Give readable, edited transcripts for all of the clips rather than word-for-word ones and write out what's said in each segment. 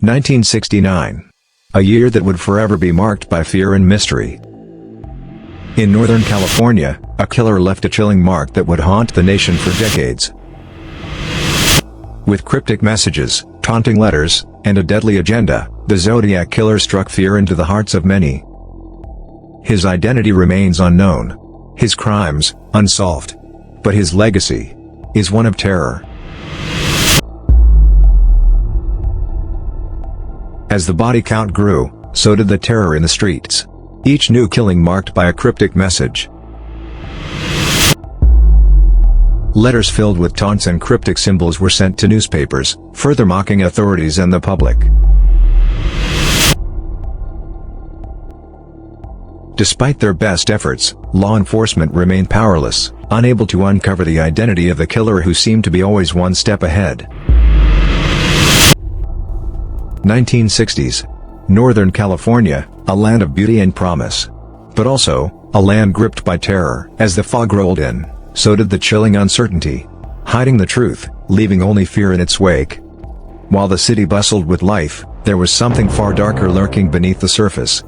1969. A year that would forever be marked by fear and mystery. In Northern California, a killer left a chilling mark that would haunt the nation for decades. With cryptic messages, taunting letters, and a deadly agenda, the Zodiac Killer struck fear into the hearts of many. His identity remains unknown. His crimes, unsolved. But his legacy is one of terror. As the body count grew, so did the terror in the streets. Each new killing marked by a cryptic message. Letters filled with taunts and cryptic symbols were sent to newspapers, further mocking authorities and the public. Despite their best efforts, law enforcement remained powerless, unable to uncover the identity of the killer who seemed to be always one step ahead. 1960s. Northern California, a land of beauty and promise. But also, a land gripped by terror. As the fog rolled in, so did the chilling uncertainty, hiding the truth, leaving only fear in its wake. While the city bustled with life, there was something far darker lurking beneath the surface.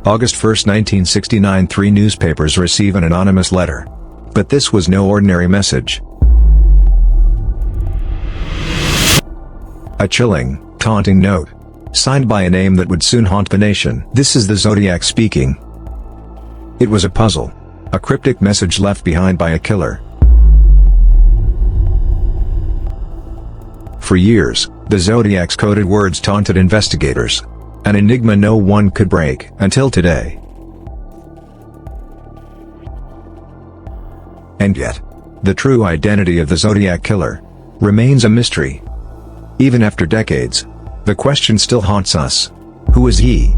August 1, 1969. 3 newspapers receive an anonymous letter. But this was no ordinary message. A chilling, taunting note, signed by a name that would soon haunt the nation. This is the Zodiac speaking. It was a puzzle. A cryptic message left behind by a killer. For years, the Zodiac's coded words taunted investigators. An enigma no one could break until today. And yet, the true identity of the Zodiac Killer remains a mystery. Even after decades, the question still haunts us. Who is he?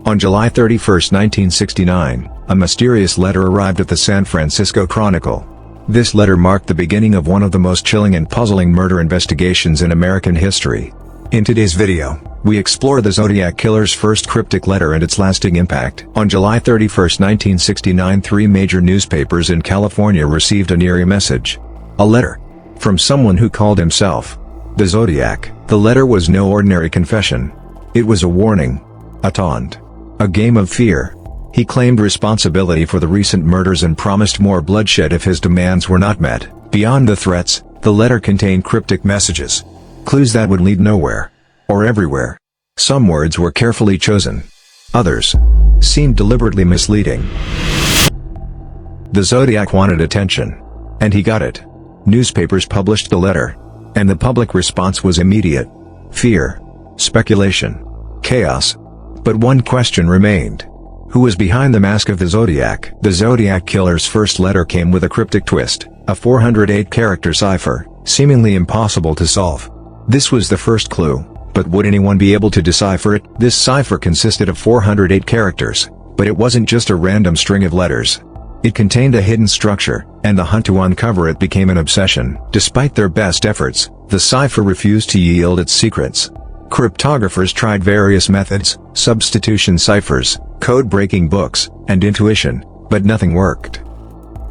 On July 31, 1969, a mysterious letter arrived at the San Francisco Chronicle. This letter marked the beginning of one of the most chilling and puzzling murder investigations in American history. In today's video, we explore the Zodiac Killer's first cryptic letter and its lasting impact. On July 31, 1969, 3 major newspapers in California received an eerie message. A letter from someone who called himself the Zodiac. The letter was no ordinary confession. It was a warning, a taunt, a game of fear. He claimed responsibility for the recent murders and promised more bloodshed if his demands were not met. Beyond the threats, the letter contained cryptic messages. Clues that would lead nowhere, or everywhere. Some words were carefully chosen. Others seemed deliberately misleading. The Zodiac wanted attention. And he got it. Newspapers published the letter. And the public response was immediate. Fear, speculation, chaos. But one question remained. Who was behind the mask of the Zodiac? The Zodiac Killer's first letter came with a cryptic twist, a 408-character cipher, seemingly impossible to solve. This was the first clue, but would anyone be able to decipher it? This cipher consisted of 408 characters, but it wasn't just a random string of letters. It contained a hidden structure, and the hunt to uncover it became an obsession. Despite their best efforts, the cipher refused to yield its secrets. Cryptographers tried various methods, substitution ciphers, code-breaking books, and intuition, but nothing worked.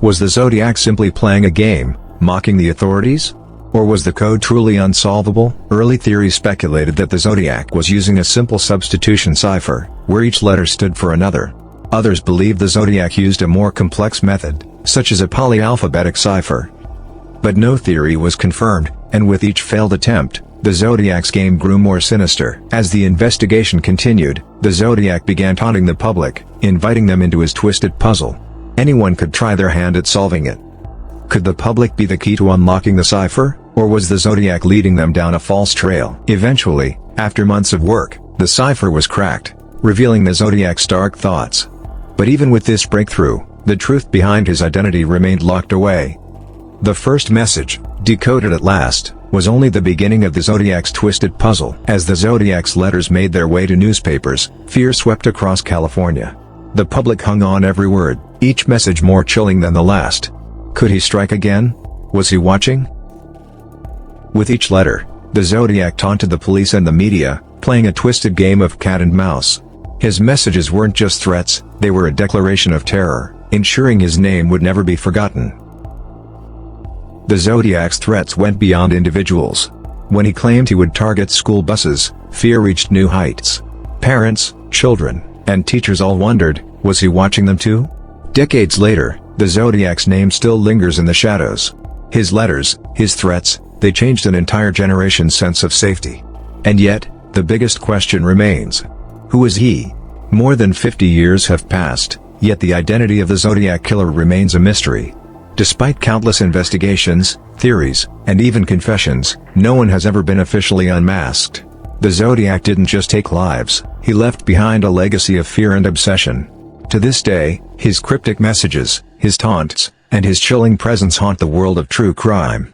Was the Zodiac simply playing a game, mocking the authorities? Or was the code truly unsolvable? Early theories speculated that the Zodiac was using a simple substitution cipher, where each letter stood for another. Others believed the Zodiac used a more complex method, such as a polyalphabetic cipher. But no theory was confirmed, and with each failed attempt, the Zodiac's game grew more sinister. As the investigation continued, the Zodiac began taunting the public, inviting them into his twisted puzzle. Anyone could try their hand at solving it. Could the public be the key to unlocking the cipher, or was the Zodiac leading them down a false trail? Eventually, after months of work, the cipher was cracked, revealing the Zodiac's dark thoughts. But even with this breakthrough, the truth behind his identity remained locked away. The first message, decoded at last, was only the beginning of the Zodiac's twisted puzzle. As the Zodiac's letters made their way to newspapers, fear swept across California. The public hung on every word, each message more chilling than the last. Could he strike again? Was he watching? With each letter, the Zodiac taunted the police and the media, playing a twisted game of cat and mouse. His messages weren't just threats, they were a declaration of terror, ensuring his name would never be forgotten. The Zodiac's threats went beyond individuals. When he claimed he would target school buses, fear reached new heights. Parents, children, and teachers all wondered, was he watching them too? Decades later, the Zodiac's name still lingers in the shadows. His letters, his threats, they changed an entire generation's sense of safety. And yet, the biggest question remains. Who is he? More than 50 years have passed, yet the identity of the Zodiac Killer remains a mystery. Despite countless investigations, theories, and even confessions, no one has ever been officially unmasked. The Zodiac didn't just take lives, he left behind a legacy of fear and obsession. To this day, his cryptic messages, his taunts, and his chilling presence haunt the world of true crime.